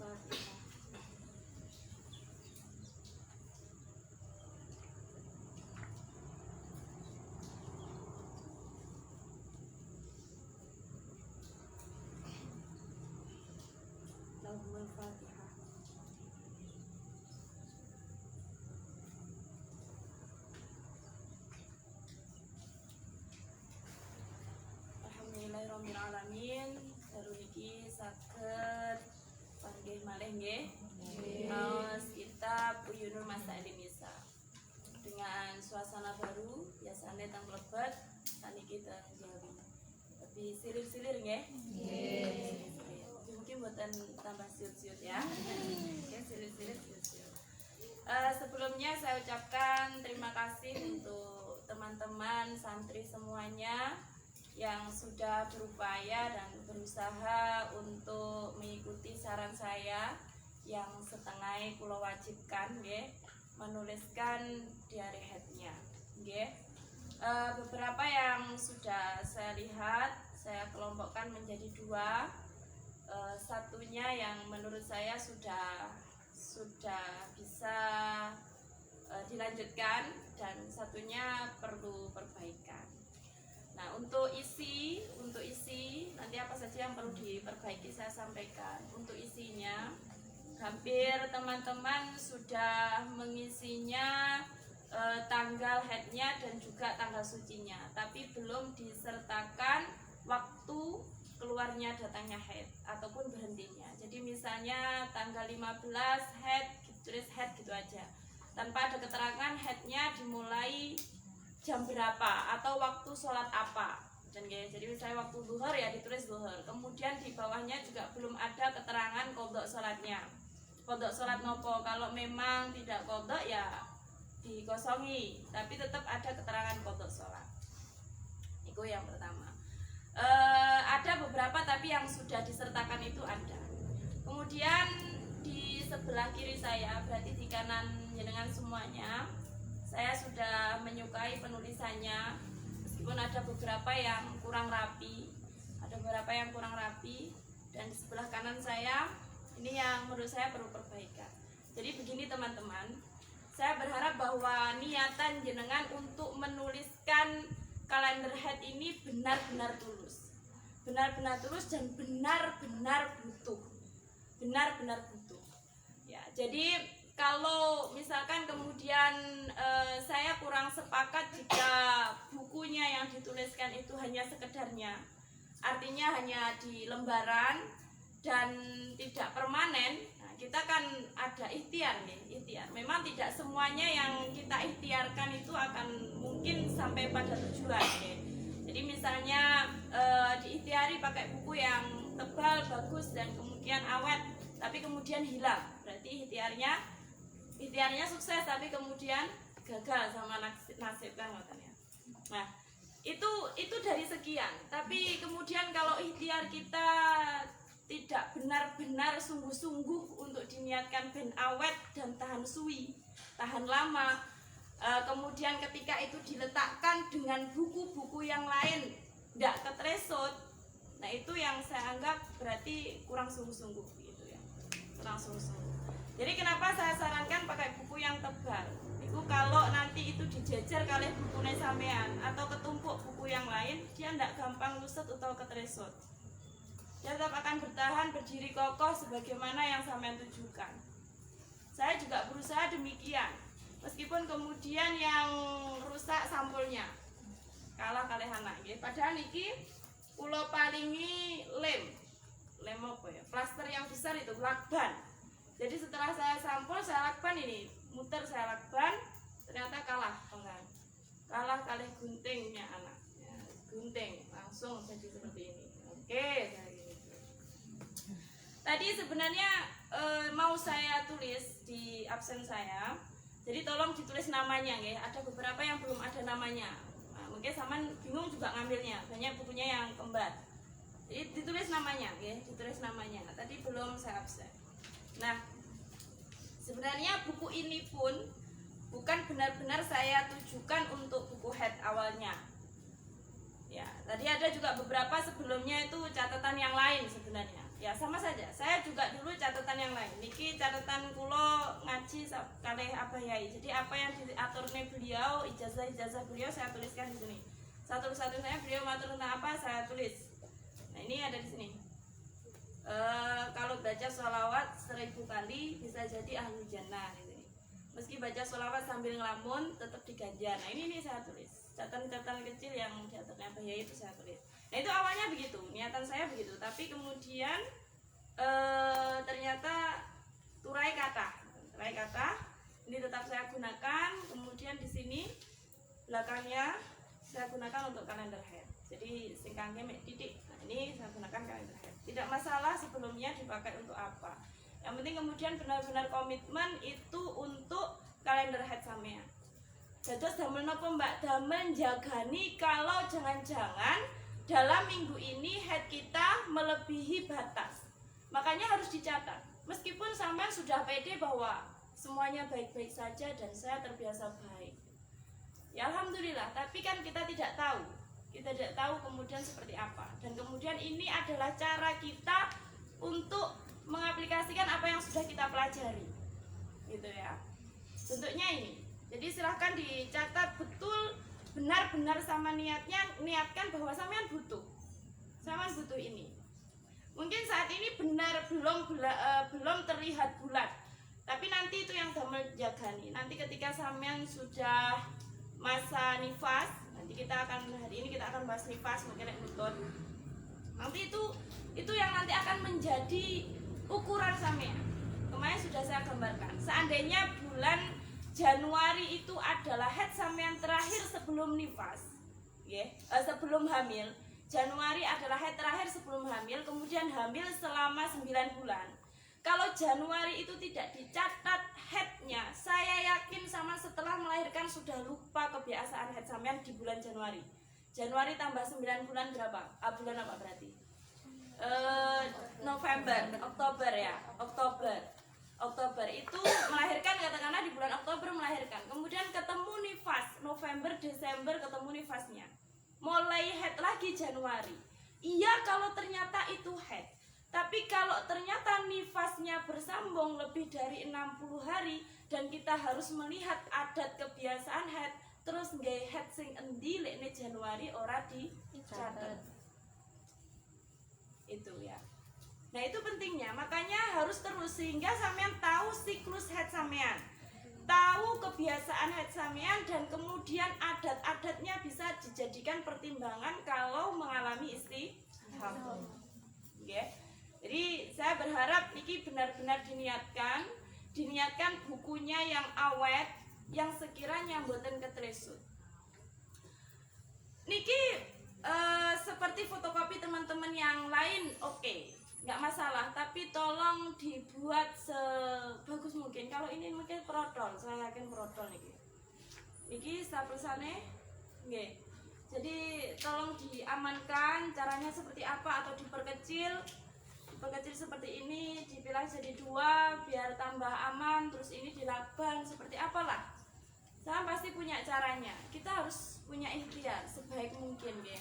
Fatihah. Lahumul Fatihah. Alhamdulillahirabbil alamin. Baru niki saged panggih malih nggih. Maos kitab Uyunul Masailin-Nisa. Dengan suasana baru, biasanya teng lebet, saniki teng Jawi. Tapi silir-silir nggih. Nggih. Mungkin buatan tambah siut-siut ya. Oke, silir-silir siut-siut. Sebelumnya saya ucapkan terima kasih untuk teman-teman santri semuanya yang sudah berupaya dan berusaha untuk mengikuti saran saya yang setengah kula wajibkan nggih, menuliskan diary head-nya nggih. Beberapa yang sudah saya lihat saya kelompokkan menjadi dua. Satunya yang menurut saya sudah bisa dilanjutkan dan satunya perlu perbaikan. Nah, untuk isi nanti apa saja yang perlu diperbaiki saya sampaikan. Untuk isinya hampir teman-teman sudah mengisinya, tanggal headnya dan juga tanggal sucinya, tapi belum disertakan waktu keluarnya datangnya head ataupun berhentinya. Jadi misalnya tanggal 15 head, tulis head gitu aja, tanpa ada keterangan headnya dimulai jam berapa atau waktu sholat apa. Jadi misalnya waktu zuhur ya ditulis zuhur. Kemudian di bawahnya juga belum ada keterangan qodok sholatnya. Qodok sholat nopo, kalau memang tidak qodok ya dikosongi, tapi tetap ada keterangan qodok sholat. Itu yang pertama. Ada beberapa tapi yang sudah disertakan itu ada. Kemudian di sebelah kiri saya, berarti di kanan jenengan semuanya, saya sudah menyukai penulisannya, meskipun ada beberapa yang kurang rapi, dan di sebelah kanan saya ini yang menurut saya perlu perbaikan. Jadi begini teman-teman, saya berharap bahwa niatan jenengan untuk menuliskan kalender head ini benar-benar tulus dan benar-benar butuh. Ya, jadi kalau misalkan kemudian saya kurang sepakat jika bukunya yang dituliskan itu hanya sekedarnya, artinya hanya di lembaran dan tidak permanen. Nah, kita kan ada ikhtiar nih, memang tidak semuanya yang kita ikhtiarkan itu akan mungkin sampai pada tujuan nih. Jadi misalnya diikhtiari pakai buku yang tebal, bagus dan kemudian awet, tapi kemudian hilang, berarti ikhtiarnya sukses tapi kemudian gagal sama nasib kan katanya. Nah, itu dari sekian. Tapi kemudian kalau ikhtiar kita tidak benar-benar sungguh-sungguh untuk diniatkan ben awet dan tahan suwi, tahan lama, kemudian ketika itu diletakkan dengan buku-buku yang lain tidak ketresut, nah itu yang saya anggap berarti kurang sungguh-sungguh gitu ya, kurang sungguh-sungguh. Jadi kenapa saya sarankan pakai buku yang tebal? Itu kalau nanti itu dijejer kali bukunya sampean atau ketumpuk buku yang lain, dia tidak gampang luset atau ketresut. Dia tetap akan bertahan berdiri kokoh sebagaimana yang sampean tujukan. Saya juga berusaha demikian, meskipun kemudian yang rusak sampulnya kalah kalih anak nggih. Padahal niki kula paringi lem apa ya? Plaster yang besar itu lakban. Jadi setelah saya sampul, saya lakban ini, muter saya lakban, ternyata kalah kalih guntingnya anak. Ya, gunting langsung jadi seperti ini. Oke, saya gini. Tadi sebenarnya mau saya tulis di absen saya. Jadi tolong ditulis namanya ya. Ada beberapa yang belum ada namanya. Nah, mungkin sama bingung juga ngambilnya. Banyak bukunya yang kembar. Jadi ditulis namanya ya, ditulis namanya. Nah, tadi belum saya absen. Nah, sebenarnya buku ini pun bukan benar-benar saya tujukan untuk buku head awalnya. Ya, tadi ada juga beberapa sebelumnya itu catatan yang lain sebenarnya. Ya, sama saja. Saya juga dulu catatan yang yang lain. Niki catatan kulo ngaji kalih Abah Yai. Jadi apa yang diaturne beliau, ijazah beliau saya tuliskan di sini. Satu-satunya beliau matur tentang apa saya tulis. Nah ini ada di sini. Kalau baca sholawat 1000 kali bisa jadi ahli jannah. Ini. Meski baca sholawat sambil ngelamun tetap diganjar. Nah ini saya tulis. Catatan-catatan kecil yang diaturne Abah Yai itu saya tulis. Nah itu awalnya begitu, niatan saya begitu. Tapi kemudian ternyata turai kata ini tetap saya gunakan. Kemudian di sini belakangnya saya gunakan untuk kalender head. Jadi singkangnya titik. Nah, ini saya gunakan kalender head. Tidak masalah sebelumnya dipakai untuk apa. Yang penting kemudian benar-benar komitmen itu untuk kalender head sampean. Terus damel napa Mbak? Damel jagani kalau jangan-jangan dalam minggu ini head kita melebihi batas. Makanya harus dicatat. Meskipun sampean sudah pede bahwa semuanya baik-baik saja dan saya terbiasa baik. Ya alhamdulillah, tapi kan kita tidak tahu. Kita tidak tahu kemudian seperti apa. Dan kemudian ini adalah cara kita untuk mengaplikasikan apa yang sudah kita pelajari. Gitu ya. Bentuknya ini. Jadi silahkan dicatat betul, benar-benar sama niatnya, niatkan bahwa sampean butuh. Sampean butuh ini. Mungkin saat ini benar belum terlihat bulat, tapi nanti itu yang damel jagani. Nanti ketika sampean sudah masa nifas, nanti kita akan hari ini kita akan bahas nifas mungkin nutut. Nanti itu yang nanti akan menjadi ukuran sampean. Kemarin sudah saya gambarkan. Seandainya bulan Januari itu adalah head sampean terakhir sebelum nifas, sebelum hamil. Januari adalah head terakhir sebelum hamil, kemudian hamil selama 9 bulan. Kalau Januari itu tidak dicatat headnya, saya yakin sama setelah melahirkan sudah lupa kebiasaan head sampean di bulan Januari. Januari tambah 9 bulan berapa? Bulan apa berarti? November, Oktober ya, Oktober itu melahirkan, katakanlah di bulan Oktober melahirkan. Kemudian ketemu nifas, November, Desember ketemu nifasnya. Mulai head lagi Januari. Iya kalau ternyata itu head. Tapi kalau ternyata nifasnya bersambung lebih dari 60 hari dan kita harus melihat adat kebiasaan head, terus nggih head sing endi lekne Januari ora dicatet. Itu ya. Nah, itu pentingnya. Makanya harus terus sehingga sampean tahu siklus head sampean. Tahu kebiasaan head sampean dan kemudian adat-adatnya bisa dijadikan pertimbangan kalau mengalami istihadah. Okay. Jadi saya berharap niki benar-benar diniatkan bukunya yang awet, yang sekiranya mboten ketresut. Niki seperti fotokopi teman-teman yang lain, oke. Nggak masalah, tapi tolong dibuat sebagus mungkin. Kalau ini mungkin protol, saya yakin protol nih. Niki stapelsane, nggih. Jadi tolong diamankan. Caranya seperti apa atau diperkecil seperti ini, dipilah jadi 2 biar tambah aman. Terus ini dilaban seperti apalah. Saya pasti punya caranya. Kita harus punya ikhtiar sebaik mungkin, nggih.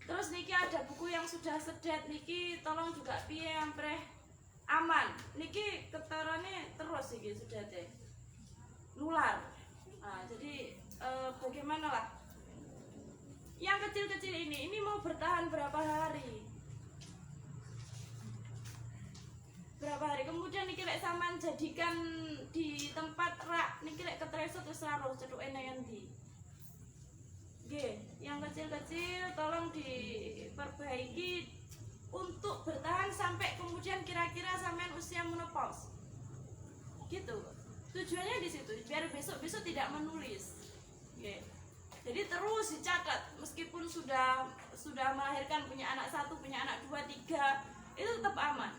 Terus niki ada buku yang sudah sedet, niki tolong juga piye ampreh aman. Niki ketarane terus iki sedete. Nular. Nah, jadi bagaimana lah? Yang kecil-kecil ini mau bertahan berapa hari? Kemudian niki lek sampean jadikan di tempat rak, niki lek ketresut wis saruh cetuke nang endi? Yang kecil-kecil tolong diperbaiki untuk bertahan sampai kemudian kira-kira sampean usia menopause. Gitu. Tujuannya di situ, biar besok-besok tidak menulis. Jadi terus dicatat meskipun sudah melahirkan, punya anak 1, punya anak 2, 3, itu tetap aman.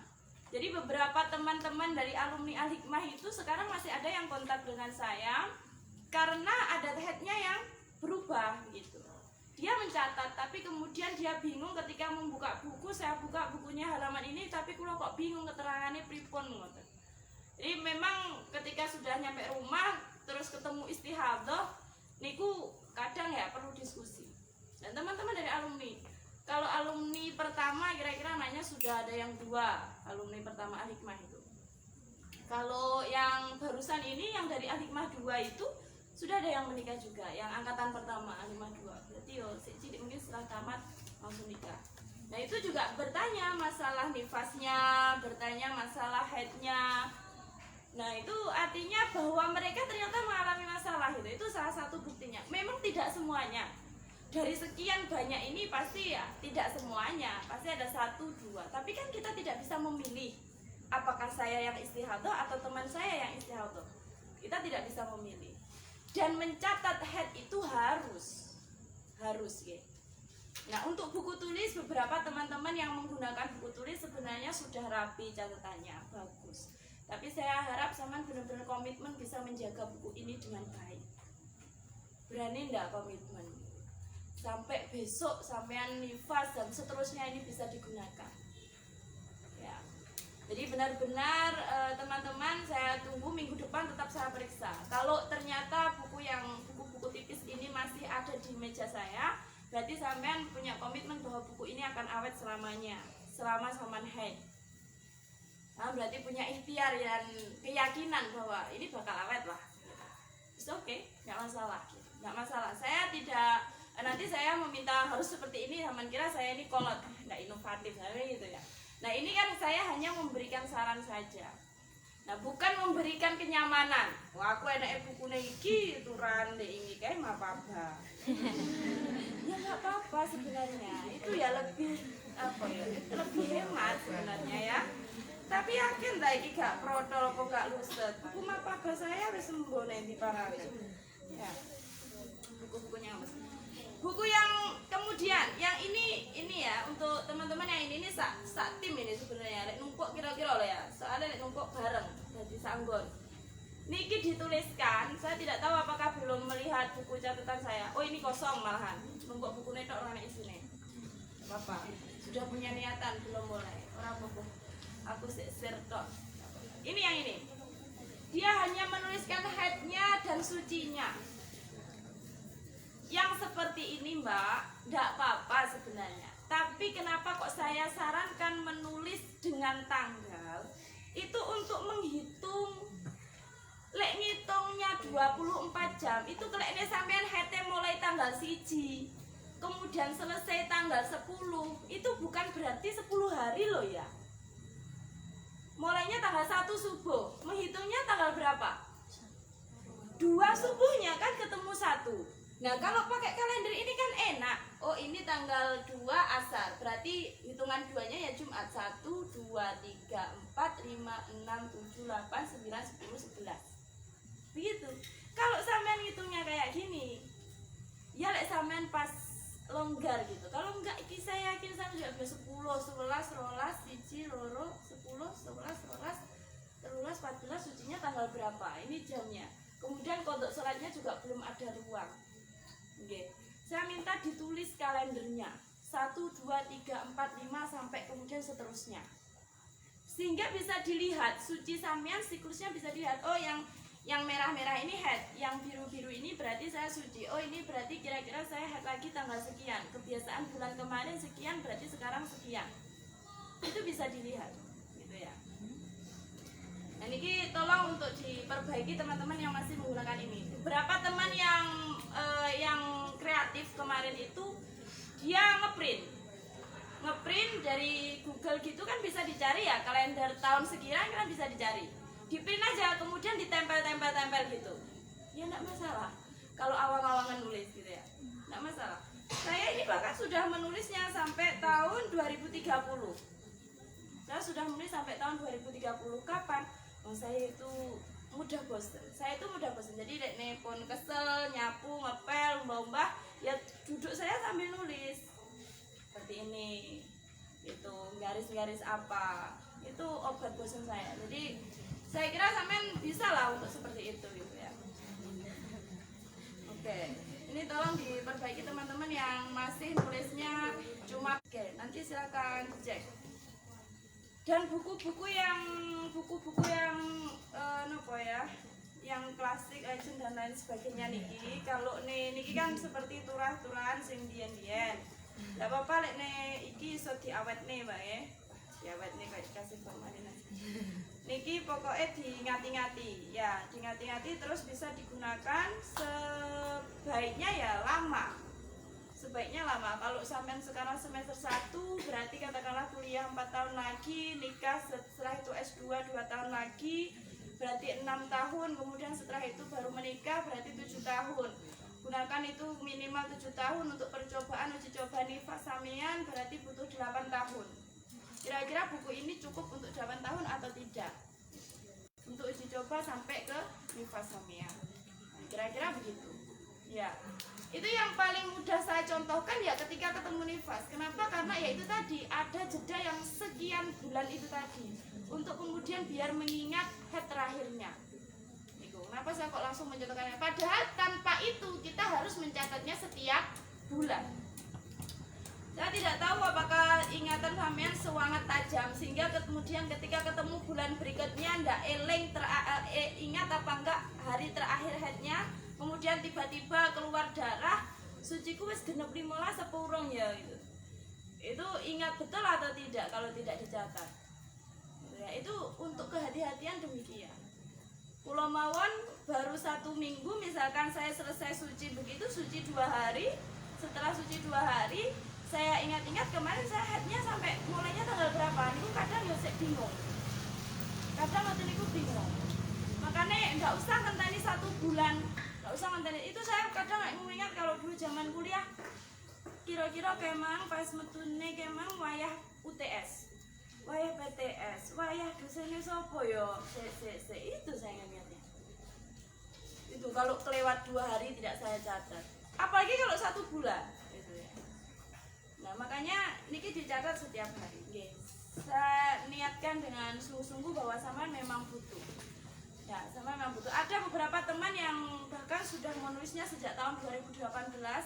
Jadi beberapa teman-teman dari alumni Al-Hikmah itu sekarang masih ada yang kontak dengan saya karena ada headnya yang berubah gitu. Dia mencatat, tapi kemudian dia bingung ketika membuka buku. Saya buka bukunya halaman ini, tapi kulo kok bingung keterangannya pripun ngoten. Jadi memang ketika sudah nyampe rumah, terus ketemu istihadah, niku kadang ya perlu diskusi. Dan teman-teman dari alumni, kalau alumni pertama kira-kira anaknya sudah ada yang 2, alumni pertama Al-Hikmah itu. Kalau yang barusan ini yang dari Al-Hikmah 2 itu sudah ada yang menikah juga, yang angkatan pertama Al-Hikmah 2. Berarti yo cilik mungkin setelah tamat langsung nikah. Nah itu juga bertanya masalah nifasnya, bertanya masalah haidnya. Nah itu artinya bahwa mereka ternyata mengalami masalah itu salah satu buktinya. Memang tidak semuanya. Dari sekian banyak ini pasti ya tidak semuanya, pasti ada 1, 2. Tapi kan kita tidak bisa memilih apakah saya yang istihadah atau teman saya yang istihadah. Kita tidak bisa memilih. Dan mencatat haid itu harus ya. Nah untuk buku tulis, beberapa teman-teman yang menggunakan buku tulis sebenarnya sudah rapi catatannya, bagus. Tapi saya harap Saman benar-benar komitmen bisa menjaga buku ini dengan baik. Berani enggak komitmen? Sampai besok sampean nifas dan seterusnya ini bisa digunakan. Ya. Jadi benar-benar teman-teman saya tunggu minggu depan tetap saya periksa. Kalau ternyata buku-buku tipis ini masih ada di meja saya, berarti sampean punya komitmen bahwa buku ini akan awet selamanya, selama Saman haid. Nah, berarti punya ikhtiar dan keyakinan bahwa ini bakal awet lah. It's okay, nggak masalah. Nggak masalah. Saya tidak nanti saya meminta harus seperti ini, teman kira saya ini kolot, nggak inovatif, saya gitu ya. Nah ini kan saya hanya memberikan saran saja. Nah bukan memberikan kenyamanan. Wah aku enak buku iki turan deh ini kayak nggak apa-apa. Ya nggak apa-apa sebenarnya. Itu ya lebih apa ya? Lebih hemat sebenarnya ya. Tapi yakin tak iki gak protol kok gak luset. Buku apa saya wis sembuh nanti parane. Ya. Buku-bukunya Mas. Buku yang kemudian yang ini ya untuk teman-teman yang ini sak tim ini sebenarnya lek numpuk kira-kira loh ya. Soalnya lek numpuk bareng jadi sanggon. Niki dituliskan, saya tidak tahu apakah belum melihat buku catatan saya. Oh ini kosong malahan. Numpuk buku netok ora nek isine. Apa-apa. Sudah punya niatan belum mulai. Ora apa-apa. Aku share tok. Ini yang ini. Dia hanya menuliskan haidnya dan sucinya. Yang seperti ini Mbak, tidak apa-apa sebenarnya. Tapi kenapa kok saya sarankan menulis dengan tanggal? Itu untuk menghitung. Lek ngitungnya 24 jam, itu keleknya sampean haidnya mulai tanggal 1, kemudian selesai tanggal 10, itu bukan berarti 10 hari loh ya. Mulainya tanggal 1 subuh, menghitungnya tanggal berapa? 2 subuhnya kan ketemu 1. Nah kalau pakai kalender ini kan enak. Oh ini tanggal 2 asar, berarti hitungan 2-nya ya Jumat 1, 2, 3, 4, 5, 6, 7, 8, 9, 10, 11. Begitu. Kalau sampean hitungnya kayak gini, ya lek sampean pas longgar gitu. Kalau enggak iki saya yakin sampean juga bisa 10, 11, 12, 1, 2, 10, 11, 12, 13, 14 sucinya tanggal berapa? Ini jamnya. Kemudian kodok sholatnya juga belum ada ruang. Oke. Saya minta ditulis kalendernya 1, 2, 3, 4, 5 sampai kemudian seterusnya. Sehingga bisa dilihat suci sampean siklusnya bisa dilihat. Oh yang merah-merah ini haid, yang biru-biru ini berarti saya suci. Oh ini berarti kira-kira saya haid lagi tanggal sekian. Kebiasaan bulan kemarin sekian berarti sekarang sekian. Itu bisa dilihat gitu ya. Nah ini tolong untuk diperbaiki teman-teman yang masih menggunakan ini. Berapa teman yang kreatif kemarin itu dia ngeprint dari Google gitu kan bisa dicari ya, kalender tahun sekian kan bisa dicari, diprint aja kemudian ditempel gitu ya, enggak masalah kalau awang-awangan nulis gitu ya, enggak masalah. Saya ini bahkan sudah menulisnya sampai tahun 2030. Saya sudah menulis sampai tahun 2030. Kapan? Oh, saya itu mudah bosan. Jadi pun kesel, nyapu, ngepel, mbah-mbah, ya duduk saya sambil nulis. Seperti ini. Itu garis-garis apa. Itu obat bosan saya. Jadi saya kira sampean bisa lah untuk seperti itu gitu ya. Oke. Ini tolong diperbaiki teman-teman yang masih nulisnya cuma nanti silakan cek. Dan buku-buku yang apa ya, yang klasik, legend dan lain sebagainya niki. Kalau niki kan seperti turah-turahan sing dian-dian. Enggak apa-apa lek iki iso diawetne, Mbak ya. Diawetne kayak dikasih formalin aja. Niki niki pokoknya diingati-ngati ya, diingati-ngati terus bisa digunakan sebaiknya ya lama. Sebaiknya lama. Kalau sampean sekarang semester 1 berarti katakanlah kuliah 4 tahun lagi, nikah setelah itu S2 2 tahun lagi, berarti 6 tahun, kemudian setelah itu baru menikah berarti 7 tahun. Gunakan itu minimal 7 tahun untuk percobaan uji coba nifas sampean, berarti butuh 8 tahun. Kira-kira buku ini cukup untuk 8 tahun atau tidak? Untuk uji coba sampai ke nifas sampean. Nah, kira-kira begitu. Ya. Itu yang paling mudah saya contohkan ya ketika ketemu nifas. Kenapa? Karena ya itu tadi ada jeda yang sekian bulan itu tadi untuk kemudian biar mengingat head terakhirnya. Kenapa saya kok langsung mencontohkannya? Padahal tanpa itu kita harus mencatatnya setiap bulan. Saya tidak tahu apakah ingatan sampean sewangat tajam sehingga kemudian ketika ketemu bulan berikutnya ndak eling ingat apa enggak hari terakhir headnya, kemudian tiba-tiba keluar darah, suciku wis genep 15 sepurung ya gitu. Itu ingat betul atau tidak kalau tidak dicatat? Ya, itu untuk kehati-hatian demikian. Pulau mawon baru 1 minggu misalkan saya selesai suci begitu, suci 2 hari, setelah suci 2 hari saya ingat-ingat kemarin saya headnya sampai mulainya tanggal berapa, niku kadang ya saya bingung, kadang waktu niku bingung, makanya nggak usah ngenteni 1 bulan, nggak usah ngenteni itu. Saya kadang nggak mengingat kalau dulu zaman kuliah kira-kira kemang pas metune kemang wayah UTS, wayah PTS, wayah dosennya sopo yo, itu saya ingatnya. Itu kalau kelewat 2 hari tidak saya catat. Apalagi kalau 1 bulan. Gitu ya. Nah makanya niki dicatat setiap hari. Okay. Saya niatkan dengan sungguh-sungguh bahwa sama memang butuh. Ya, sama memang butuh. Ada beberapa teman yang bahkan sudah menulisnya sejak tahun 2018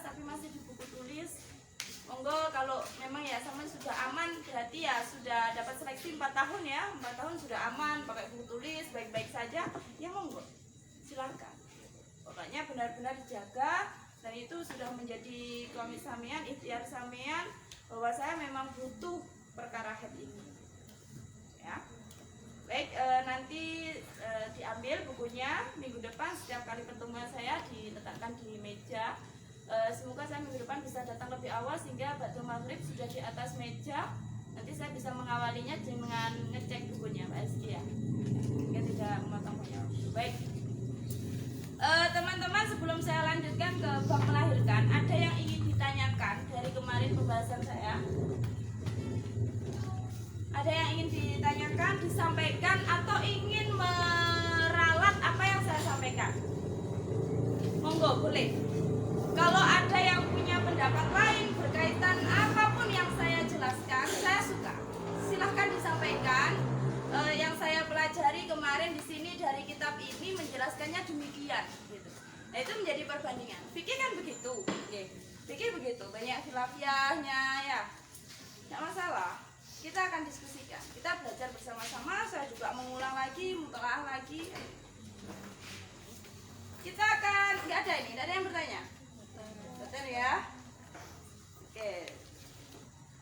tapi masih di buku tulis. Monggo kalau memang ya sama sudah aman berarti ya sudah dapat seleksi 4 tahun ya, 4 tahun sudah aman pakai buku tulis baik-baik saja, ya monggo silakan. Pokoknya benar-benar dijaga dan itu sudah menjadi komit sampean, ikhtiar sampean bahwa saya memang butuh perkara head ini. Ya. Baik, nanti diambil bukunya minggu depan setiap kali pertemuan saya diletakkan di meja. Semoga saya minggu depan bisa datang lebih awal sehingga ba'da maghrib sudah di atas meja. Nanti saya bisa mengawalinya dengan ngecek bukunya, Pak Rizky ya. Sehingga tidak memotong banyak. Baik, teman-teman sebelum saya lanjutkan ke bab melahirkan, ada yang ingin ditanyakan dari kemarin pembahasan saya. Ada yang ingin ditanyakan, disampaikan atau ingin meralat apa yang saya sampaikan? Monggo boleh. Kalau ada yang punya pendapat lain berkaitan apapun yang saya jelaskan, saya suka. Silahkan disampaikan. Yang saya pelajari kemarin di sini dari kitab ini menjelaskannya demikian. Gitu. Nah itu menjadi perbandingan. Fikih kan begitu. Okay. Fikih begitu. Banyak khilafiahnya ya. Tidak masalah. Kita akan diskusikan. Kita belajar bersama-sama. Saya juga mengulang lagi, mutalaah lagi. Kita akan nggak ada ini. Tidak ada yang bertanya. Betul ya. Oke.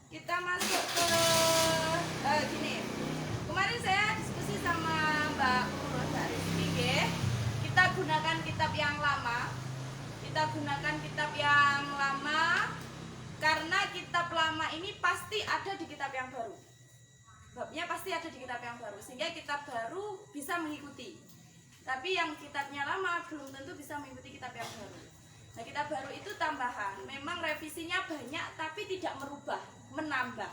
Kita masuk ke gini. Kemarin saya diskusi sama Mbak Rizky. Kita gunakan kitab yang lama. Kita gunakan kitab yang lama karena kitab lama ini pasti ada di kitab yang baru. Babnya pasti ada di kitab yang baru sehingga kitab baru bisa mengikuti. Tapi yang kitabnya lama belum tentu bisa mengikuti kitab yang baru. Nah, kitab baru itu tambahan. Memang revisinya banyak tapi tidak merubah, menambah.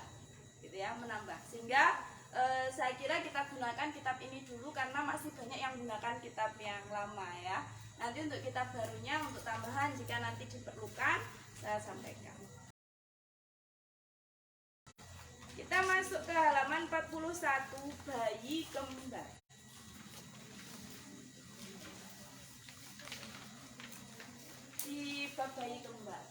Gitu ya, menambah. Sehingga saya kira kita gunakan kitab ini dulu karena masih banyak yang menggunakan kitab yang lama ya. Nanti untuk kitab barunya, untuk tambahan jika nanti diperlukan, saya sampaikan. Kita masuk ke halaman 41, bayi kembar. Di bab bayi kembar.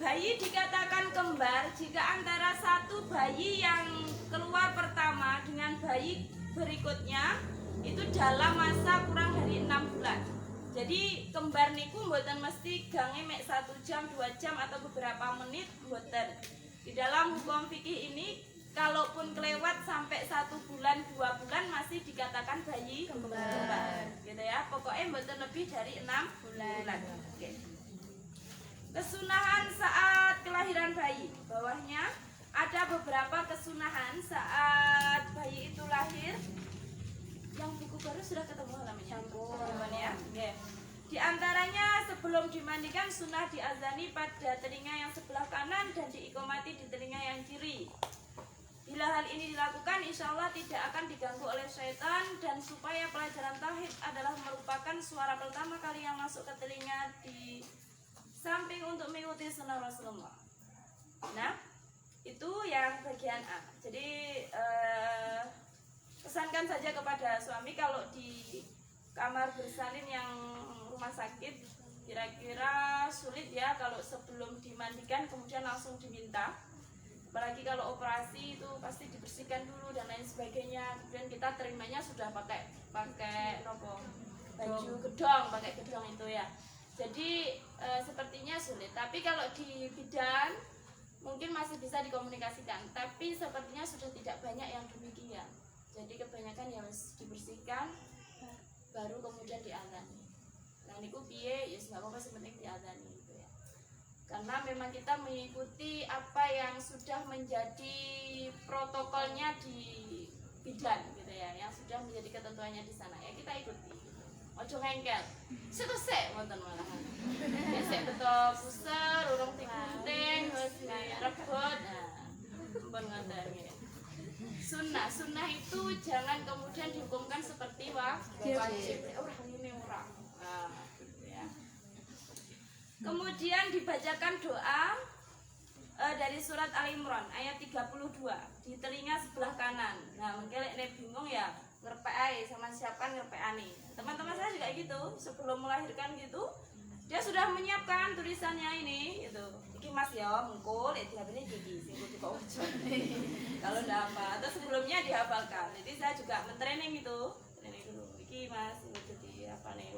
Bayi dikatakan kembar jika antara satu bayi yang keluar pertama dengan bayi berikutnya itu dalam masa kurang dari 6 bulan. Jadi kembar niku mboten mesti gange mek 1 jam, 2 jam atau beberapa menit, mboten. Di dalam hukum fikih ini kalaupun kelewat sampai 1 bulan, 2 bulan masih dikatakan bayi kembar. Gitu ya. Pokoknya mboten lebih dari 6 bulan. Oke. Kesunahan saat kelahiran bayi. Bawahnya ada beberapa kesunahan saat bayi itu lahir. Yang buku baru sudah ketemu halamannya. Ya. Okay. Di antaranya sebelum dimandikan sunnah diazani pada telinga yang sebelah kanan dan diikomati di telinga yang kiri. Bila hal ini dilakukan, insya Allah tidak akan diganggu oleh syaitan, dan supaya pelajaran tauhid adalah merupakan suara pertama kali yang masuk ke telinga di samping untuk mengikuti sunnah Rasulullah. Nah, itu yang bagian A. Jadi pesankan saja kepada suami kalau di kamar bersalin yang rumah sakit kira-kira sulit ya kalau sebelum dimandikan kemudian langsung diminta. Apalagi kalau operasi itu pasti dibersihkan dulu dan lain sebagainya. Kemudian kita terimanya sudah pakai nopo baju gedong, pakai gedong itu ya. Jadi sepertinya sulit. Tapi kalau di bidan mungkin masih bisa dikomunikasikan. Tapi sepertinya sudah tidak banyak yang demikian. Jadi kebanyakan ya harus dibersihkan, baru kemudian diazani. Nah niku piye, ya nggak apa-apa, sepenting diazani gitu ya. Karena memang kita mengikuti apa yang sudah menjadi protokolnya di bidan gitu ya, yang sudah menjadi ketentuannya di sana ya, kita ikuti. Ojo ngengkel, setusek wonten malahan. Biasa betul puser, urung digunting, wis rebut. Nah, pun ngoten ya. Sunnah itu jangan kemudian dihukumkan seperti wajib. Ora ngene ora. Nah, gitu ya. Kemudian dibacakan doa dari surat Al-Imran ayat 32 di telinga sebelah kanan. Nah, mungkin nek bingung ya ngerpek ae, sama siapkan ngerpekane. Teman-teman saya juga gitu, sebelum melahirkan gitu, dia sudah menyiapkan tulisannya ini gitu. Iki Mas ya, mengkul diapine iki sing kudu kok ojo. Kalau ndak apa, atau sebelumnya dihafalkan. Jadi saya juga mentraining itu. Training dulu. Iki Mas kudu di apa nih?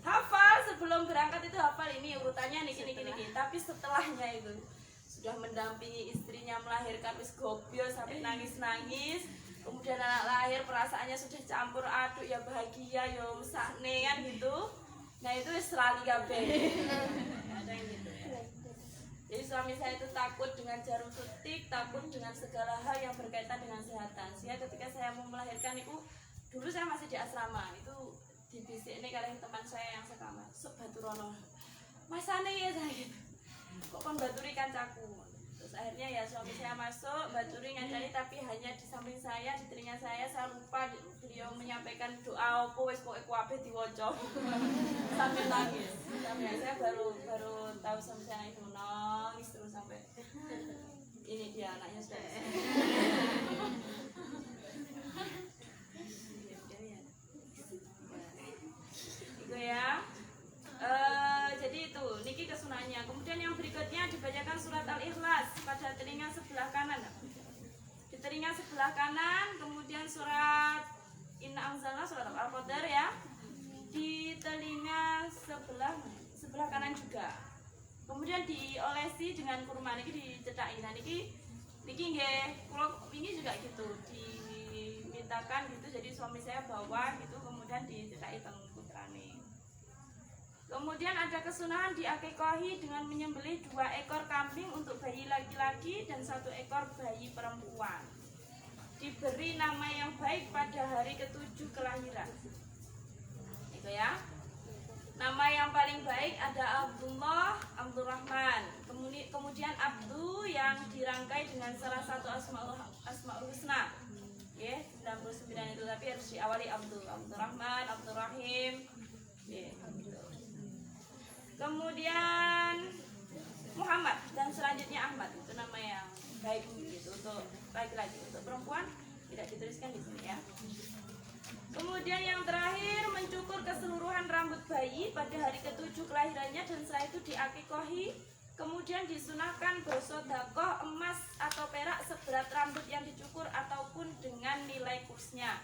Hafal sebelum berangkat itu hafal ini urutannya niki. Tapi setelahnya itu sudah mendampingi istrinya melahirkan wis gobyo sampai nangis-nangis. Kemudian anak lahir perasaannya sudah campur aduk, ya bahagia ya mesakne kan gitu. Nah itu wis lali kabeh. Ada yang gitu ya. Jadi suami saya itu takut dengan jarum suntik, takut dengan segala hal yang berkaitan dengan kesehatan. Sehingga ketika saya mau melahirkan itu, dulu saya masih di asrama, itu di bisik ini kalian teman saya yang sekamar, sebaturono. Masane ya saya gitu. Kok kon baturi kancaku. Terus akhirnya ya suami saya masuk, baturi ngancani tapi hanya di samping saya, di telinga saya lupa beliau menyampaikan doa opo wis pokoke kabeh diwaca. Sampai nangis. Sampai saya baru tahu suami saya itu nangis terus sampai ini dia anaknya sudah. Itu ya. Jadi itu niki kesunahnya. Kemudian yang berikutnya dibacakan surat Al-Ikhlas pada telinga sebelah kanan. Di telinga sebelah kanan, kemudian surat Inna Anzalna, surat Al-Qadar ya. Di telinga sebelah kanan juga. Kemudian diolesi dengan kurma niki dicethaki. Nah niki nggih kula wingi juga gitu dimintakan gitu. Jadi suami saya bawa gitu kemudian dicethaki teng putrane. Kemudian ada kesunahan diakikahi dengan menyembelih 2 ekor kambing untuk bayi laki-laki dan 1 ekor bayi perempuan. Diberi nama yang baik pada hari ke-7 kelahiran. Itu ya. Nama yang paling baik ada Abdullah, Abdurrahman. Kemudian Abdu yang dirangkai dengan salah satu Asmaul Husna. Ya, 99 itu tapi harus diawali Abdurrahman, Abdurrahim. Ya, kemudian Muhammad dan selanjutnya Ahmad, itu nama yang baik gitu untuk laki-laki. Untuk perempuan tidak dituliskan di sini ya. Kemudian yang terakhir mencukur keseluruhan rambut bayi pada hari ke-7 kelahirannya dan setelah itu diakikahi Kemudian disunahkan bersedekah emas atau perak seberat rambut yang dicukur ataupun dengan nilai kursnya.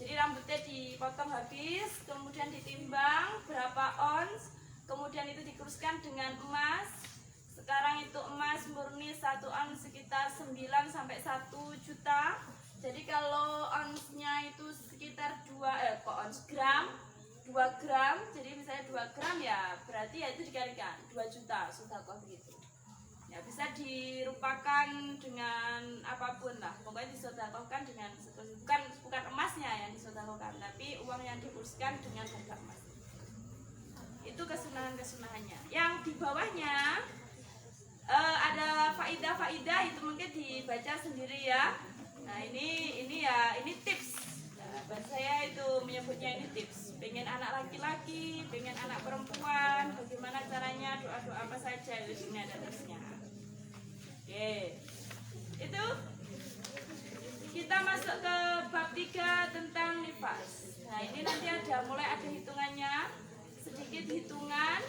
Jadi rambutnya dipotong habis, kemudian ditimbang berapa ons, kemudian itu dikurskan dengan emas. Sekarang itu emas murni 1 ons sekitar 9 sampai 1 juta. Jadi kalau onsnya itu sekitar 2 gram 2 gram, jadi misalnya 2 gram ya berarti ya itu dikalikan 2 juta sedekah begitu. Ya bisa dirupakan dengan apapun lah, pokoknya disedekahkan dengan bukan emasnya yang disedekahkan, tapi uang yang dikurskan dengan harga emas. Itu kesunahannya. Yang di bawahnya ada faidah-faidah, itu mungkin dibaca sendiri ya. Nah ini tips. Nah, saya itu menyebutnya ini tips. Pengen anak laki-laki, pengen anak perempuan, bagaimana caranya, doa-doa apa saja, itu ini ada tipsnya. Oke. Itu kita masuk ke bab 3 tentang nifas. Nah ini nanti mulai ada hitungannya, sedikit hitungan.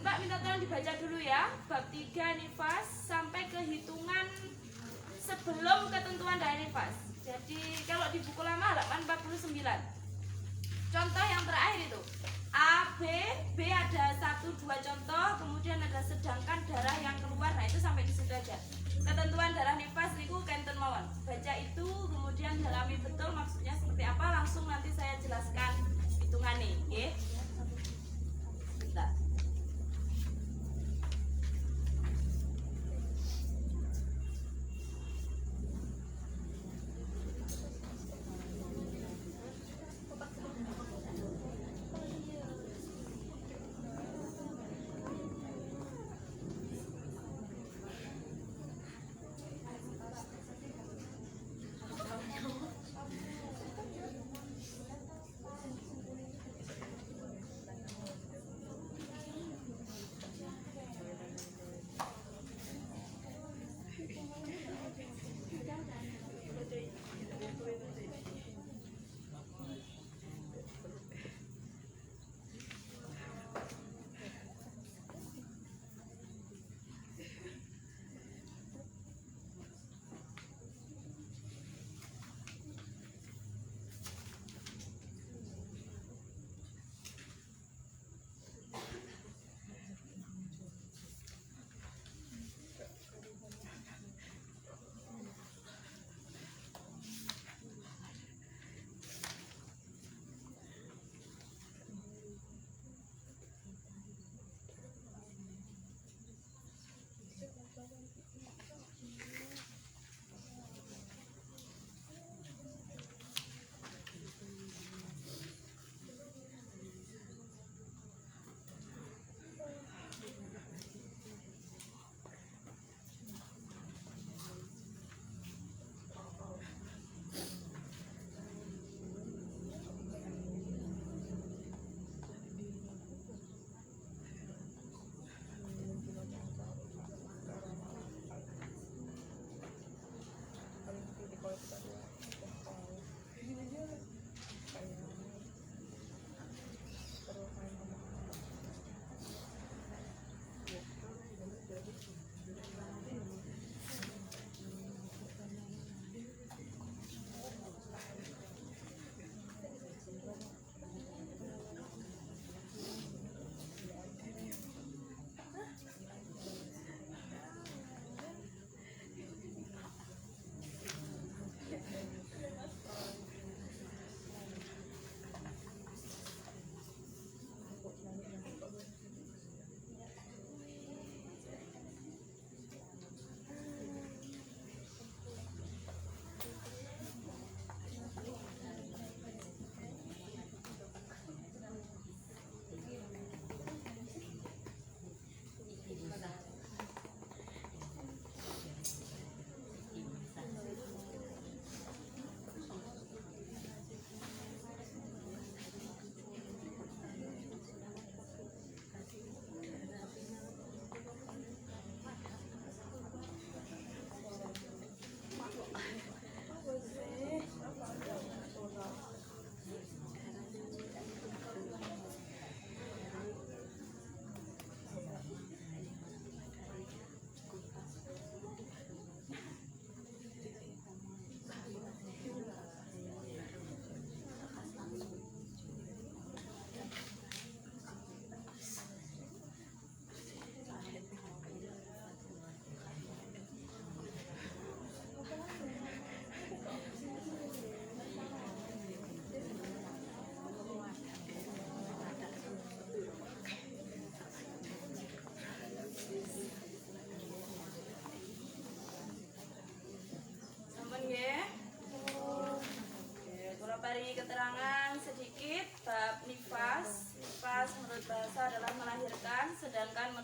Mbak minta tolong dibaca dulu ya, bab 3 nifas sampai ke hitungan sebelum ketentuan dari nifas. Jadi kalau di buku lama halaman 49. Contoh yang terakhir itu A, B ada 1, 2 contoh, kemudian ada sedangkan darah yang keluar. Nah itu sampai di situ aja. Ketentuan darah nifas itu kenten mawon. Baca itu kemudian dalami betul maksudnya seperti apa, langsung nanti saya jelaskan hitungannya, oke? Bentar.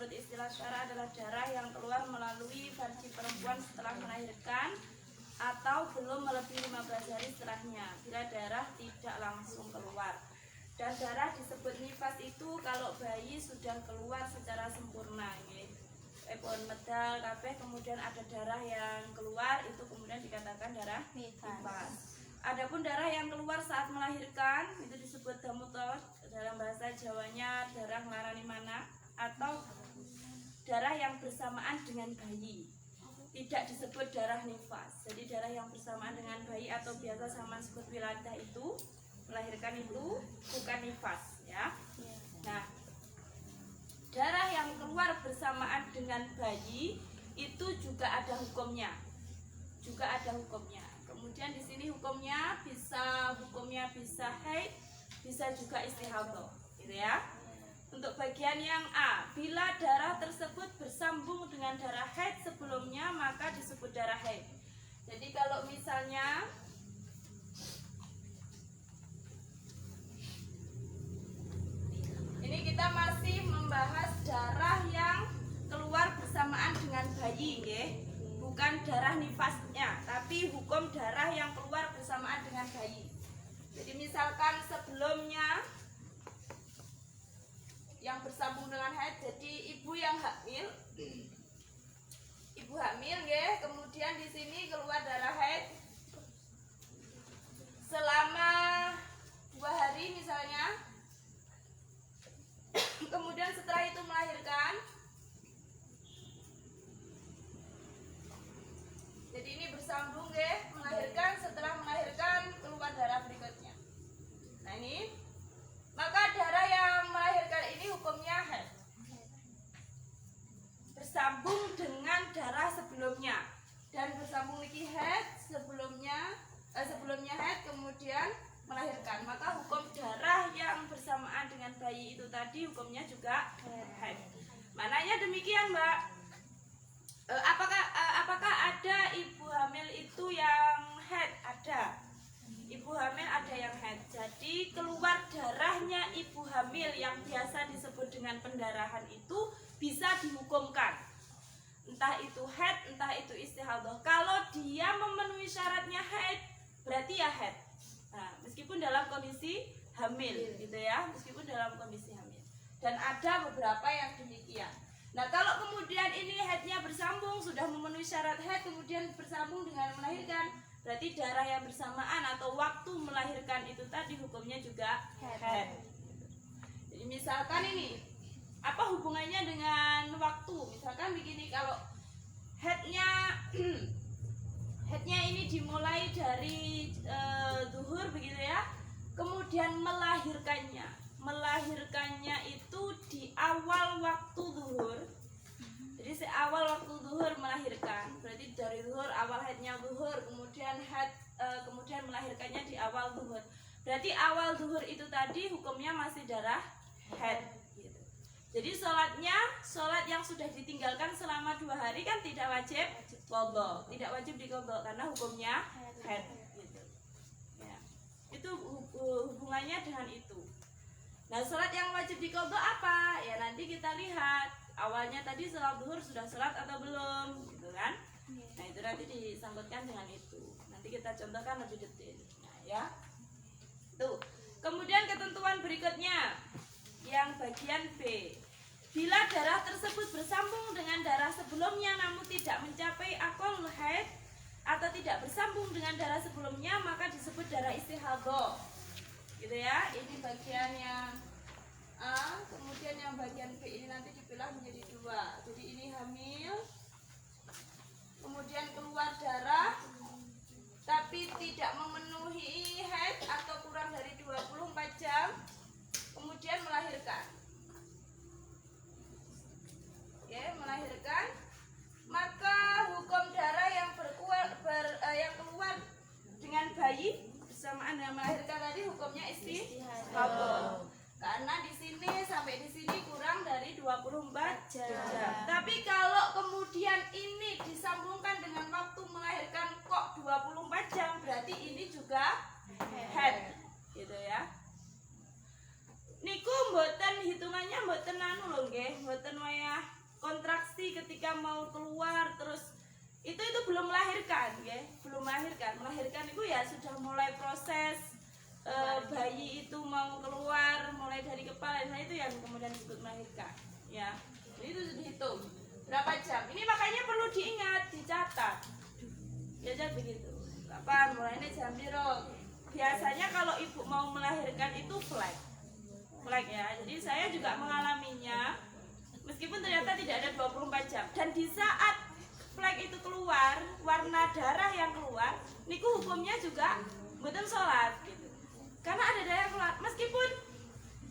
menurut istilah syara adalah darah yang keluar melalui farji perempuan setelah melahirkan atau belum melebihi 15 hari setelahnya bila darah tidak langsung keluar. Dan darah disebut nifas itu kalau bayi sudah keluar secara sempurna, pun medal kabeh kemudian ada darah yang keluar, itu kemudian dikatakan darah nifas. Adapun darah yang keluar saat melahirkan itu disebut damutol, dalam bahasa Jawanya darah nglarani mana, atau darah yang bersamaan dengan bayi. Tidak disebut darah nifas. Jadi darah yang bersamaan dengan bayi atau biasa sama sebut wiladah itu, melahirkan itu bukan nifas, ya. Nah, darah yang keluar bersamaan dengan bayi itu juga ada hukumnya. Kemudian di sini hukumnya bisa haid, bisa juga istihadah, gitu ya. Untuk bagian yang A, bila darah tersebut bersambung dengan darah haid sebelumnya maka disebut darah haid. Jadi kalau misalnya ini kita masih membahas darah yang keluar bersamaan dengan bayi, bukan darah nifasnya, tapi hukum darah yang keluar bersamaan dengan bayi. Jadi misalkan sebelumnya yang bersambung dengan haid, jadi ibu hamil, kemudian di sini keluar darah haid selama 2 hari misalnya, kemudian setelah itu melahirkan. Jadi ini bersambung, melahirkan, setelah melahirkan keluar darah berikutnya. Nah ini, maka darah yang melahirkan ini hukumnya haid, bersambung dengan darah sebelumnya, dan bersambung lagi haid sebelumnya haid kemudian melahirkan, maka hukum darah yang bersamaan dengan bayi itu tadi hukumnya juga haid. Mananya demikian, Mbak? Apakah ada ibu hamil itu yang haid? Ada. Ibu hamil ada yang haid. Jadi keluar darahnya ibu hamil yang biasa disebut dengan pendarahan itu bisa dihukumkan, entah itu haid, entah itu istihadah. Kalau dia memenuhi syaratnya haid, berarti ya haid. Nah, meskipun dalam kondisi hamil, gitu ya, meskipun dalam kondisi hamil. Dan ada beberapa yang demikian. Nah, kalau kemudian ini haidnya bersambung, sudah memenuhi syarat haid, kemudian bersambung dengan melahirkan, berarti darah yang bersamaan atau waktu melahirkan itu tadi hukumnya juga haid. Jadi misalkan ini, apa hubungannya dengan waktu? Misalkan begini, kalau haidnya ini dimulai dari zuhur begitu ya, kemudian melahirkannya itu di awal waktu zuhur. Jadi awal waktu zuhur melahirkan, berarti dari zuhur, awal haidnya zuhur, kemudian kemudian melahirkannya di awal zuhur. Berarti awal zuhur itu tadi hukumnya masih darah haid. Gitu. Jadi sholat yang sudah ditinggalkan selama 2 hari kan tidak wajib qadha, tidak wajib diqadha karena hukumnya haid. Gitu. Ya. Itu hubungannya dengan itu. Nah, sholat yang wajib diqadha apa? Ya nanti kita lihat. Awalnya tadi sholat zuhur sudah sholat atau belum, gitu kan? Nah itu nanti disangkutkan dengan itu. Nanti kita contohkan lebih detail. Nah ya, tuh. Kemudian ketentuan berikutnya, yang bagian B. Bila darah tersebut bersambung dengan darah sebelumnya namun tidak mencapai aqall haid atau tidak bersambung dengan darah sebelumnya, maka disebut darah istihadah. Gitu ya. Ini bagian yang A, kemudian yang bagian B ini nanti dipilah menjadi 2. Jadi ini hamil, kemudian keluar darah, tapi tidak memenuhi haid atau kurang dari 24 jam, kemudian melahirkan. Melahirkan, maka hukum darah yang yang keluar dengan bayi bersamaan dengan melahirkan tadi hukumnya istihadah. Karena di sini sampai di sini kurang dari 24 jam. Tapi kalau kemudian ini disambungkan dengan waktu melahirkan kok 24 jam, berarti ini juga haid. Gitu ya. Niku mboten hitungannya mboten anu lho nggih, mboten wayah mau keluar terus itu belum melahirkan ya, belum melahirkan itu ya sudah mulai proses bayi itu mau keluar mulai dari kepala, nah itu yang kemudian disebut melahirkan ya. Jadi itu dihitung berapa jam, ini makanya perlu diingat, dicatat ya, jadi begitu. Kapan mulainya jam biru. Biasanya kalau ibu mau melahirkan itu flag ya, jadi saya juga mengalaminya meskipun ternyata tidak ada 24 jam, dan di saat flag itu keluar, warna darah yang keluar niku hukumnya juga mboten sholat gitu, karena ada darah yang keluar. Meskipun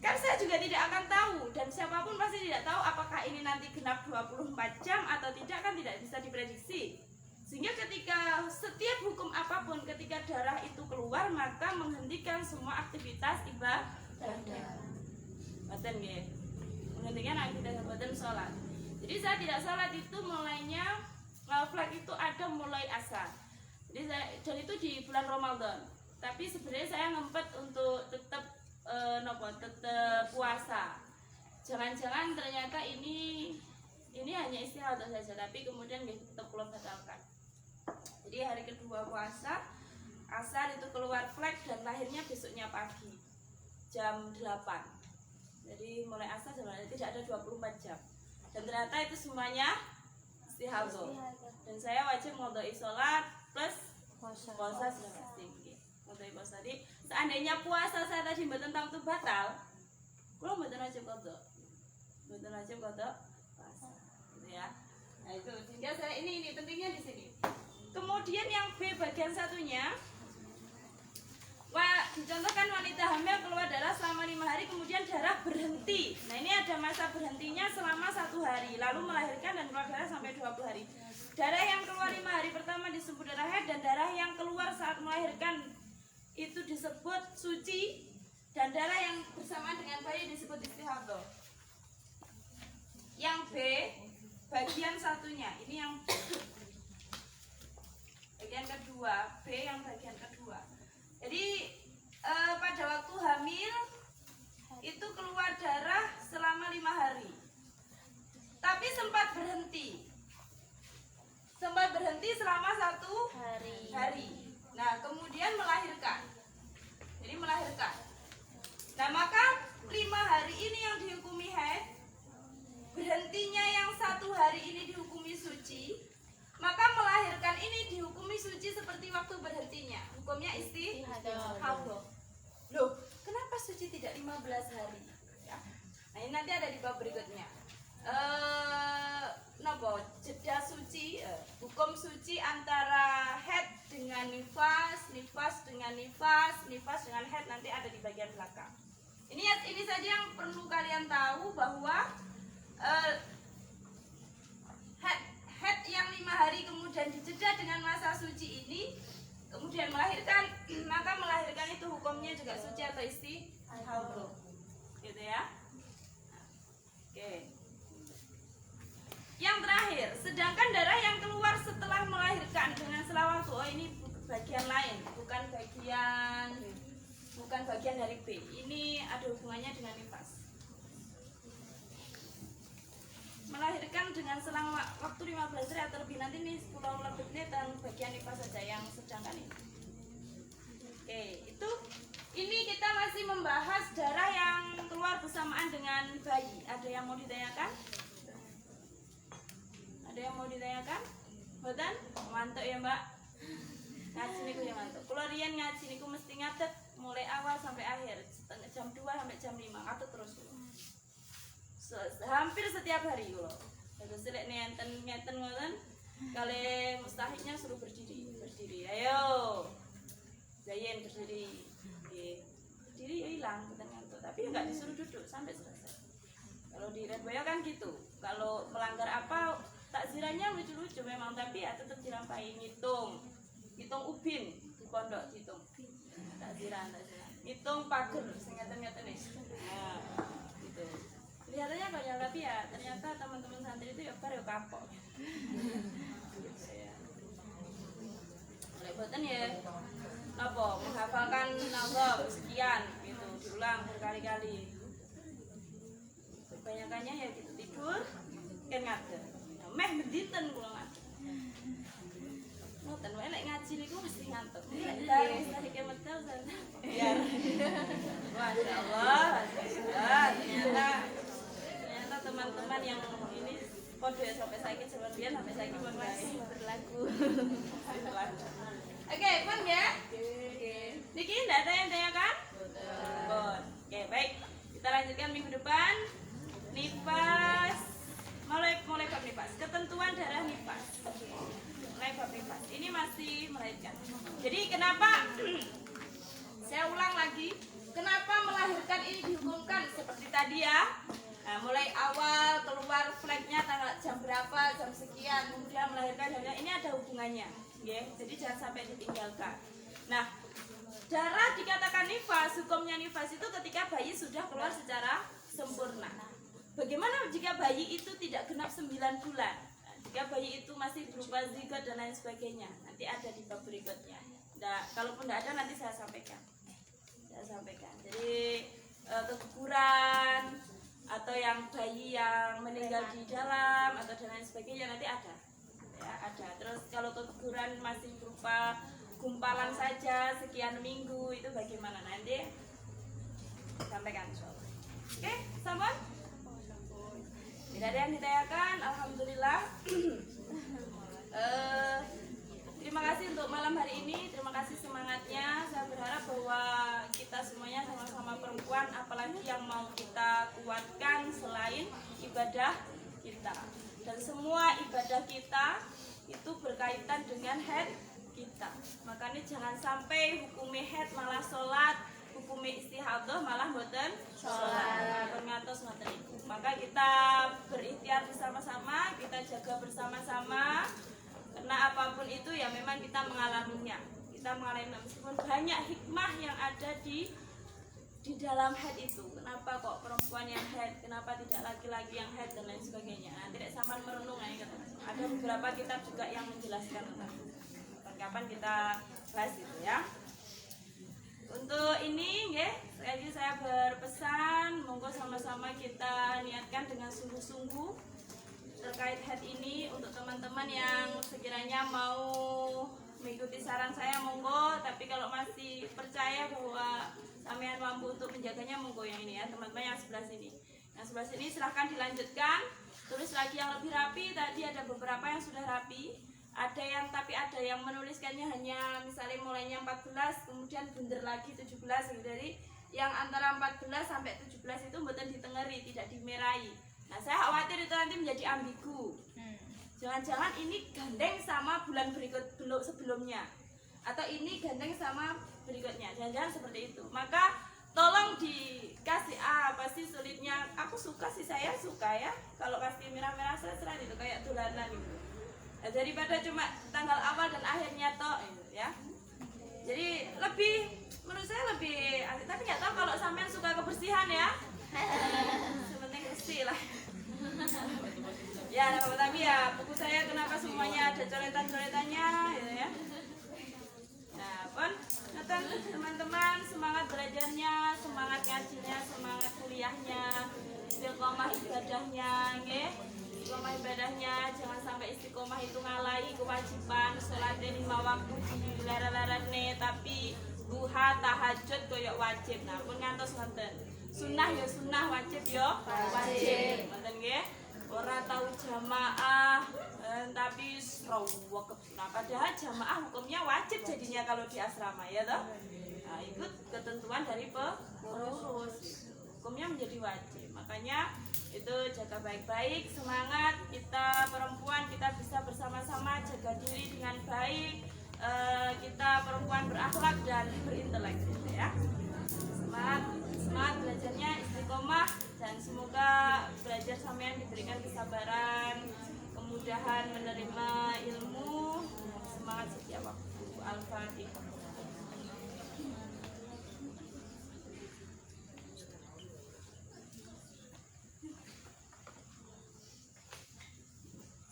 kan saya juga tidak akan tahu, dan siapapun pasti tidak tahu apakah ini nanti genap 24 jam atau tidak, kan tidak bisa diprediksi. Sehingga ketika setiap hukum apapun ketika darah itu keluar maka menghentikan semua aktivitas ibadah. Boten nggih. Menghentikan aktivitas boten sholat. Jadi saya tidak sholat itu mulainya flag itu ada mulai asar. Jadi dan itu di bulan Ramadan. Tapi sebenarnya saya ngempet untuk tetap tetap puasa. Jangan-jangan ternyata ini hanya istihadah saja, tapi kemudian tetap kula batalkan. Jadi hari kedua puasa asar itu keluar flag dan lahirnya besoknya pagi jam 8. Jadi mulai asar jam 8, tidak ada 24 jam. Dan ternyata itu semuanya istihadah. Dan saya wajib ngodoi sholat plus puasa sudah pasti. Ngodoi puasa. Jadi seandainya puasa saya tadi mboten tamtu batal, kula mboten wajib qadha. Mboten wajib qadha puasa. Gitu ya. Nah itu sehingga saya ini pentingnya di sini. Kemudian yang B bagian satunya, dicontohkan wanita hamil keluar darah selama 5 hari kemudian darah berhenti. Nah ini ada masa berhentinya selama 1 hari, lalu melahirkan dan keluar darah sampai 20 hari. Darah yang keluar 5 hari pertama disebut darah haid, dan darah yang keluar saat melahirkan itu disebut suci, dan darah yang bersamaan dengan bayi disebut istihadah. Yang B bagian satunya, ini yang bagian kedua, B yang bagian kedua. Jadi pada waktu hamil itu keluar darah selama 5 hari, tapi sempat berhenti selama 1 hari. Nah kemudian melahirkan. Jadi melahirkan. Nah maka 5 hari ini yang dihukumi haid, berhentinya yang 1 hari ini dihukumi suci, maka melahirkan ini dihukumi suci seperti waktu berhentinya. Hukumnya istihadah. Loh, kenapa suci tidak 15 hari? Ya. Nah ini nanti ada di bab berikutnya. Jeda suci, hukum suci antara haid dengan nifas, nifas dengan nifas, nifas dengan haid nanti ada di bagian belakang. Ini saja yang perlu kalian tahu, bahwa haid yang 5 hari kemudian dijeda dengan masa suci ini kemudian melahirkan, maka melahirkan itu hukumnya juga suci atau istihadah, gitu ya. Oke. Yang terakhir, sedangkan darah yang keluar setelah melahirkan dengan selang waktu, oh ini bagian lain, bukan bagian dari B. Ini ada hubungannya dengan nifas. Melahirkan dengan selang waktu 15 hari atau lebih, nanti nih 10 lebih menit, dan bagian nifas saja yang sedangkan ini. Oke, ini kita masih membahas darah yang keluar bersamaan dengan bayi. Ada yang mau ditanyakan? Ada yang mau ditanyakan? Boten? Mantap ya Mbak. Ngaji niku ya mantap. Kula riyen ngaji niku mesti nyatet mulai awal sampai akhir, jam 2 sampai jam 5 nyatet terus. Hampir setiap hari kula. Terus lek ngeten ngoten, kali mustahiknya suruh berdiri. Ayo. Zayen berdiri. Nggih. Berdiri ya hilang boten ngantuk, tapi enggak disuruh duduk sampai selesai. Kalau di Rebaya kan gitu. Kalau melanggar apa, takzirannya lucu-lucu memang, tapi ya tetap dilampahi. Ngitung ubin di pondok, hitung takziran. Ngitung pager sing ngeten-ngeten nih. Nah, gitu. Kelihatannya banyak, tapi ya ternyata teman-teman santri itu ya bar ya kapok. Gitu ya. Oleh boten ya napa menghafalkan nazam sekian gitu, diulang berkali-kali. Kebanyakannya ya gitu, tidur kan ngadeg. Nah, meh mediten kula ngaten. Ngoten wae nek ngaji niku mesti ngantuk. Nek dari medal biar. Masyaallah, ternyata teman-teman yang ini kode sampai saiki jaman biyen sampai saiki masih berlaku. Oke, pun ya. Oke. Niki ndak ada yang tanyakan? Bon. Oke, baik. Kita lanjutkan minggu depan. Nifas. Mulai bab nifas. Ketentuan darah nifas. Mulai bab nifas. Ini masih melahirkan. Jadi kenapa saya ulang lagi, kenapa melahirkan ini dihukumkan seperti tadi ya? Nah, mulai awal keluar flagnya tanggal jam berapa, jam sekian, kemudian melahirkan ini ada hubungannya, ya. Jadi jangan sampai ditinggalkan. Nah, darah dikatakan nifas, hukumnya nifas itu ketika bayi sudah keluar secara sempurna. Bagaimana jika bayi itu tidak genap 9 bulan? Nah, jika bayi itu masih berupa zigot dan lain sebagainya, nanti ada di bab berikutnya. Nah, kalaupun tidak ada nanti saya sampaikan. Jadi keguguran atau yang bayi yang meninggal di dalam atau dan lain sebagainya nanti ada, ya ada. Terus kalau keguguran masih berupa gumpalan saja sekian minggu itu bagaimana nanti sampaikan insyaallah. Oke, sampun? Tidak ada yang ditanyakan, alhamdulillah. Terima kasih untuk malam hari ini, terima kasih semangatnya. Saya berharap bahwa kita semuanya sama-sama perempuan, apalagi yang mau kita kuatkan selain ibadah kita. Dan semua ibadah kita itu berkaitan dengan head kita. Makanya jangan sampai hukumnya head malah sholat, hukumnya istihadah malah mboten sholat. Pengatos ngoten iku. Maka kita berikhtiar bersama-sama, kita jaga bersama-sama. Karena apapun itu ya memang kita mengalaminya. Kita mengalaminya meskipun banyak hikmah yang ada di dalam head itu. Kenapa kok perempuan yang head, kenapa tidak laki-laki yang head dan lain sebagainya. Nah, tidak sama merenung ya. Ada beberapa kitab juga yang menjelaskan tentang itu. Kapan kita bahas itu ya. Untuk ini nggih, sekali saya berpesan monggo sama-sama kita niatkan dengan sungguh-sungguh terkait head ini. Untuk teman-teman yang sekiranya mau mengikuti saran saya monggo, tapi kalau masih percaya bahwa sampean mampu untuk menjaganya monggo yang ini ya teman-teman yang sebelah sini. Yang sebelah sini silahkan dilanjutkan, tulis lagi yang lebih rapi. Tadi ada beberapa yang sudah rapi, ada yang tapi ada yang menuliskannya hanya misalnya mulainya 14 kemudian bunder lagi 17 gitu. Jadi yang antara 14 sampai 17 itu mboten ditengeri, tidak dimerahi. Nah, saya khawatir itu nanti menjadi ambigu. Jangan-jangan ini gandeng sama bulan belum sebelumnya, atau ini gandeng sama berikutnya. Jangan-jangan seperti itu. Maka tolong dikasih apa sih sulitnya? Aku suka sih, saya suka ya. Kalau kasih merah-merah serah itu kayak dolanan gitu. Nah, daripada cuma tanggal awal dan akhirnya toh gitu ya. Jadi lebih, menurut saya lebih asik. Tapi nggak tahu kalau sampean suka kebersihan ya. Sepenting bersih lah. Ya, tapi ya buku saya kenapa semuanya ada coretan-coretannya gitu ya. Nah, pun teman-teman semangat belajarnya, semangat ngajinya, semangat kuliahnya, istiqomah ibadahnya, nggih. Istiqomah ibadahnya, jangan sampai istiqomah itu ngalahi kewajiban sholat 5 waktu di lara-larane, tapi duha tahajud koyo wajib. Nah, pun ngantos ngoten. Sunnah ya sunnah, wajib ya wajib. Ngoten nggih. Ora tahu jamaah tapi rawakep. Nah, padahal jamaah hukumnya wajib jadinya kalau di asrama ya toh. Nah, ikut ketentuan dari pengurus. Hukumnya menjadi wajib. Makanya itu jaga baik-baik, semangat kita perempuan, kita bisa bersama-sama jaga diri dengan baik. Kita perempuan berakhlak dan berintelek gitu ya. Semangat belajarnya, istiqomah, dan semoga belajar sampean diberikan kesabaran, kemudahan menerima ilmu, semangat setiap waktu. Al-Fatihah.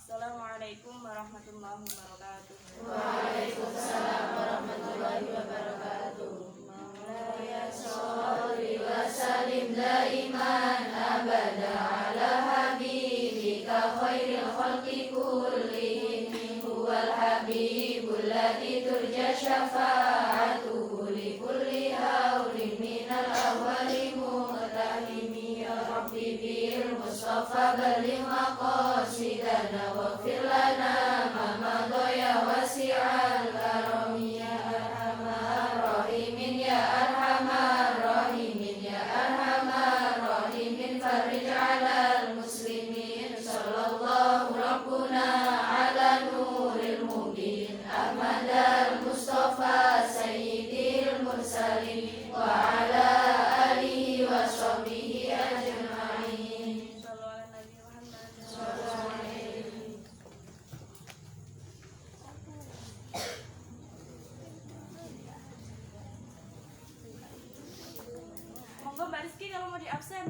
Assalamualaikum warahmatullahi wabarakatuh. Waalaikumsalam warahmatullahi wabarakatuh. Maulaya sholli wa sallim daiman abada ala habibika khairil khalqi syafa'atuhu li kulli haulin minal awwali muqtahimi ya Rabbi bil Mustafa balligh maqasidana waghfir lana ma madha ya wasi'al karami ya arhamar rahimin ya arhamar rahimin ya arhamar rahimin farij 'alal muslimin sallallahu rabbuna 'ala nuril mubin Ahmad al-Mustafa sayyidil mursalin wa 'ala alihi wa sahbihi ajma'in. Sallallahu alaihi. Monggo Mbak Rizky kalau mau di absen.